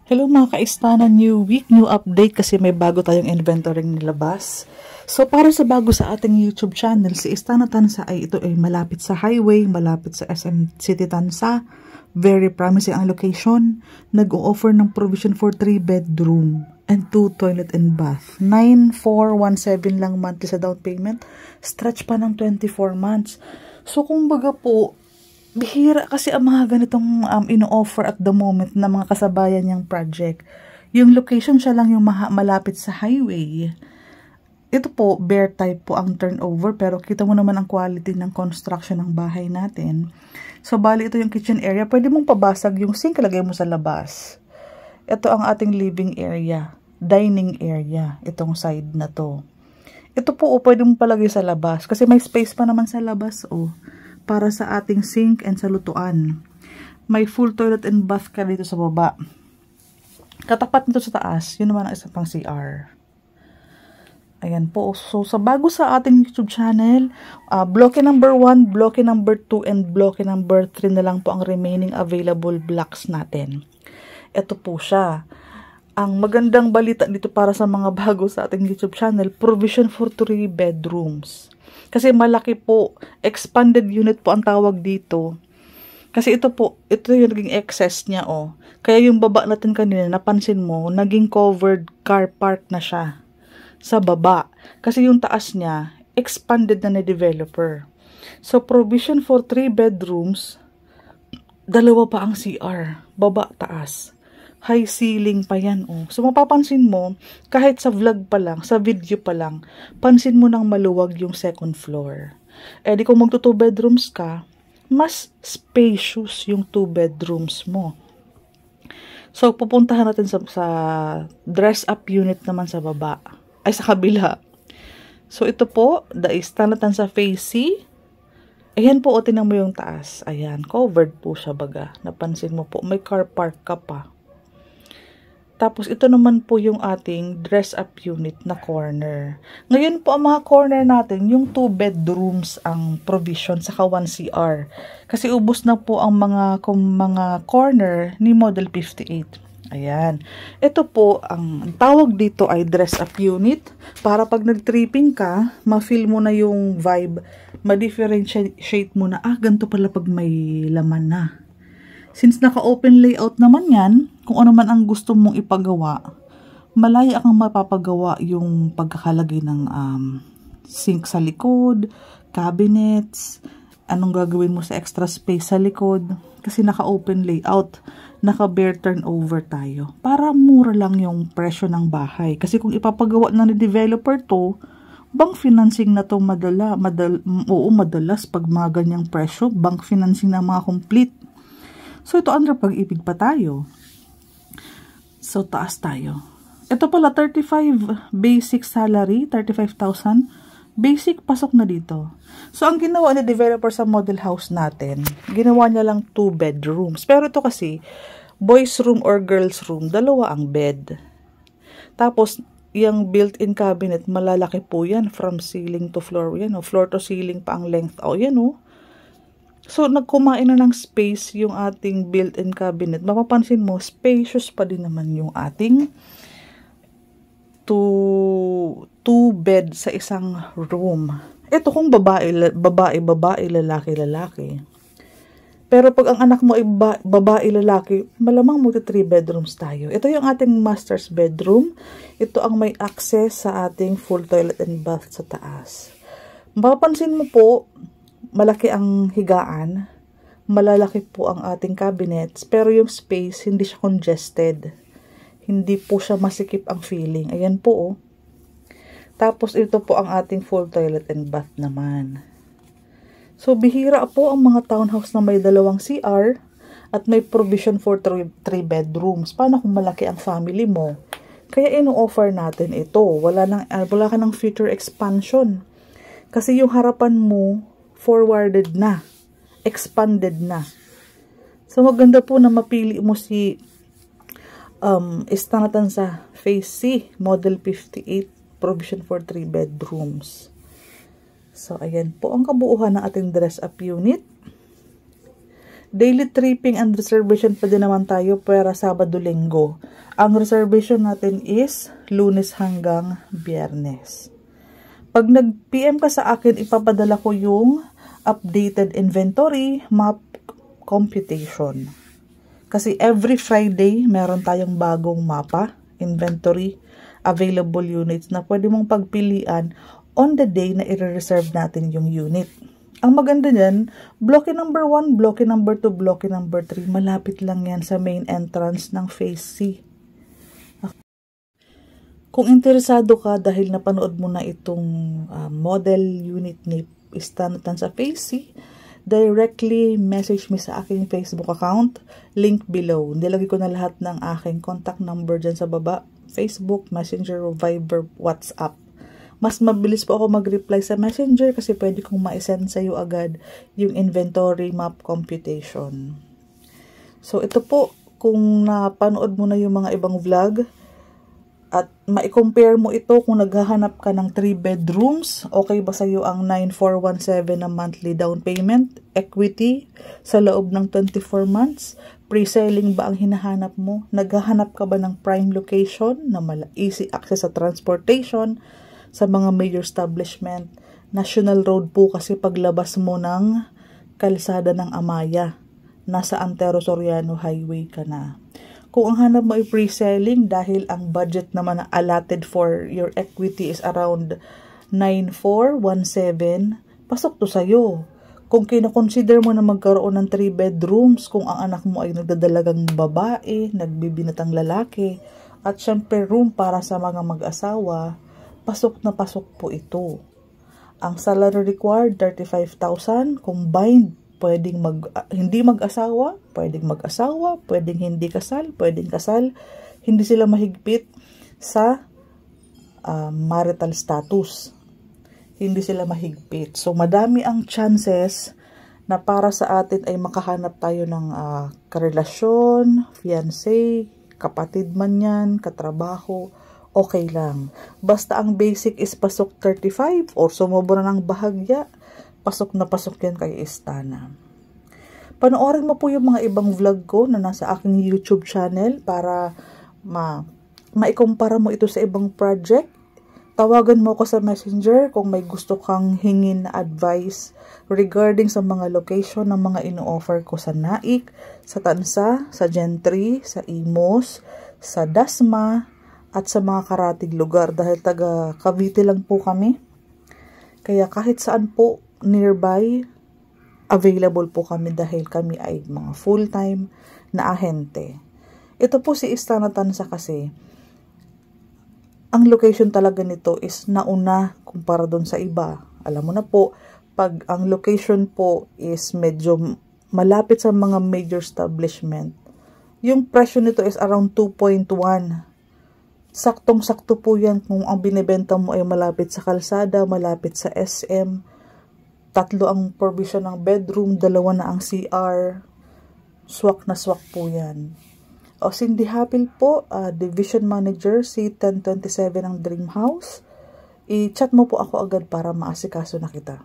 Hello mga kaistana, new week, new update kasi may bago tayong inventory nilabas. So para sa bago sa ating YouTube channel, si Istana Tansa ito ay malapit sa highway, malapit sa SM City Tansa. Very promising ang location. Nag-o-offer ng provision for 3 bedroom and 2 toilet and bath. 9,417 lang monthly sa down payment. Stretch pa ng 24 months. So kumbaga po, bihira kasi ang mga ganitong ino-offer at the moment na mga kasabayan niyang project. Yung location siya lang yung malapit sa highway. Ito po, bare type po ang turnover pero kita mo naman ang quality ng construction ng bahay natin. So, bali ito yung kitchen area. Pwede mong pabasag yung sink, lagay mo sa labas. Ito ang ating living area, dining area, itong side na to. Ito po, pwede mong palagay sa labas kasi may space pa naman sa labas, para sa ating sink and sa lutuan. May full toilet and bath ka dito sa baba. Katapat nito sa taas, yun naman ang isa pang CR. Ayan po. So, sa bago sa ating YouTube channel, bloke number 1, bloke number 2, and bloke number 3 na lang po ang remaining available blocks natin. Ito po siya. Ang magandang balita dito para sa mga bago sa ating YouTube channel, provision for 3 bedrooms. Kasi malaki po, expanded unit po ang tawag dito. Kasi ito yung naging excess niya, Kaya yung baba natin kanina, napansin mo, naging covered car park na siya sa baba. Kasi yung taas niya, expanded na ni developer. So, provision for 3 bedrooms, dalawa pa ang CR, baba, taas. High ceiling pa yan, So, mapapansin mo, kahit sa vlog pa lang, sa video pa lang, pansin mo nang maluwag yung second floor. Eh, di kung magto 2 bedrooms ka, mas spacious yung 2 bedrooms mo. So, pupuntahan natin sa dress-up unit naman sa baba. Ay, sa kabila. So, ito po, the Istana Tansa Phase C. Ayan po, tinan mo yung taas. Ayan, covered po siya baga. Napansin mo po, may car park ka pa. Tapos, ito naman po yung ating dress-up unit na corner. Ngayon po, ang mga corner natin, yung 2 bedrooms ang provision, saka 1 CR. Kasi ubos na po ang mga corner ni Model 58. Ayan. Ito po, ang tawag dito ay dress-up unit. Para pag nag-tripping ka, ma-feel mo na yung vibe, ma-differentiate mo na, ganito pala pag may laman na. Since naka-open layout naman yan, kung ano man ang gusto mong ipagawa, malaya kang mapapagawa yung pagkakalagay ng sink sa likod, cabinets, anong gagawin mo sa extra space sa likod. Kasi naka-open layout, naka-bare turnover tayo. Para mura lang yung presyo ng bahay. Kasi kung ipapagawa na ni developer to, bank financing na to madalas pag mga ganyang presyo, bank financing na mga complete. So, ito under pag-ibig pa tayo. So, taas tayo. Ito pala, 35 basic salary, 35,000. Basic, pasok na dito. So, ang ginawa ni developer sa model house natin, ginawa niya lang 2 bedrooms. Pero ito kasi, boys room or girls room, dalawa ang bed. Tapos, yung built-in cabinet, malalaki po yan from ceiling to floor. Yan, floor to ceiling pa ang length. Yan, So, nagkumain na ng space yung ating built-in cabinet. Mapapansin mo, spacious pa din naman yung ating 2 bed sa isang room. Ito kung babae, lalaki. Pero pag ang anak mo ay babae, lalaki, malamang mo 3 bedrooms tayo. Ito yung ating master's bedroom. Ito ang may access sa ating full toilet and bath sa taas. Mapapansin mo po, malaki ang higaan, malalaki po ang ating cabinets, pero yung space, hindi siya congested. Hindi po siya masikip ang feeling. Ayan po, Tapos, ito po ang ating full toilet and bath naman. So, bihira po ang mga townhouse na may 2 CR at may provision for 3 bedrooms. Paano kung malaki ang family mo? Kaya ino-offer natin ito. Wala ka ng future expansion. Kasi yung harapan mo, forwarded na, expanded na. So, maganda po na mapili mo si Istana Tansa Phase C, Model 58, provision for 3 bedrooms. So, ayan po ang kabuuhan ng ating dress-up unit. Daily tripping and reservation pa din naman tayo pera Sabado-Linggo. Ang reservation natin is Lunes hanggang Biyernes. Pag nag-PM ka sa akin, ipapadala ko yung updated inventory map computation. Kasi every Friday, meron tayong bagong mapa, inventory, available units na pwede mong pagpilian on the day na i-reserve natin yung unit. Ang maganda niyan, bloke number 1, bloke number 2, bloke number 3, malapit lang yan sa main entrance ng Phase C. Kung interesado ka dahil napanood mo na itong model unit ni Istanatan sa Phase C, directly message me sa aking Facebook account, link below. Nilagay ko na lahat ng aking contact number dyan sa baba, Facebook, Messenger, Viber, WhatsApp. Mas mabilis po ako mag-reply sa Messenger kasi pwede kong ma-send sa iyo agad yung inventory map computation. So, ito po, kung napanood mo na yung mga ibang vlog at ma-compare mo ito kung naghahanap ka ng 3 bedrooms, okay ba sa iyo ang 9,417 na monthly down payment, equity sa loob ng 24 months, pre-selling ba ang hinahanap mo, naghahanap ka ba ng prime location na easy access sa transportation, sa mga major establishment, National Road po kasi paglabas mo ng kalsada ng Amaya, nasa Antero Soriano Highway ka na. Kung ang hanap mo ay pre-selling dahil ang budget naman na allotted for your equity is around 9,417, pasok to sa'yo. Kung kinoconsider mo na magkaroon ng 3 bedrooms, kung ang anak mo ay nagdadalagang babae, nagbibinatang lalaki, at syempre room para sa mga mag-asawa, pasok na pasok po ito. Ang salary required, 35,000. Combined, pwedeng hindi mag-asawa, pwedeng hindi kasal, pwedeng kasal. Hindi sila mahigpit sa marital status. Hindi sila mahigpit. So, madami ang chances na para sa atin ay makahanap tayo ng karelasyon, fiancé, kapatid man yan, katrabaho, okay lang. Basta ang basic is pasok 35 or sumobra ng bahagya, pasok na pasok yan kay Istana. Panoorin mo po yung mga ibang vlog ko na nasa aking YouTube channel para maikumpara mo ito sa ibang project. Tawagan mo ko sa Messenger kung may gusto kang hingin na advice regarding sa mga location ng mga ino-offer ko sa Naik, sa Tansa, sa Gentry, sa Imos, sa Dasma, at sa mga karatig lugar dahil taga Cavite lang po kami. Kaya kahit saan po nearby, available po kami dahil kami ay mga full-time na ahente. Ito po si Istanatan sa kasi, ang location talaga nito is nauna kumpara doon sa iba. Alam mo na po, pag ang location po is medyo malapit sa mga major establishment, yung presyo nito is around 2.1. Saktong-sakto po yan kung ang binibenta mo ay malapit sa kalsada, malapit sa SM. 3 ang provision ng bedroom, 2 na ang CR. Swak na swak po yan. O Cindy Hapil po, Division Manager, C1027 ng Dream House. I-chat mo po ako agad para maasikaso na kita.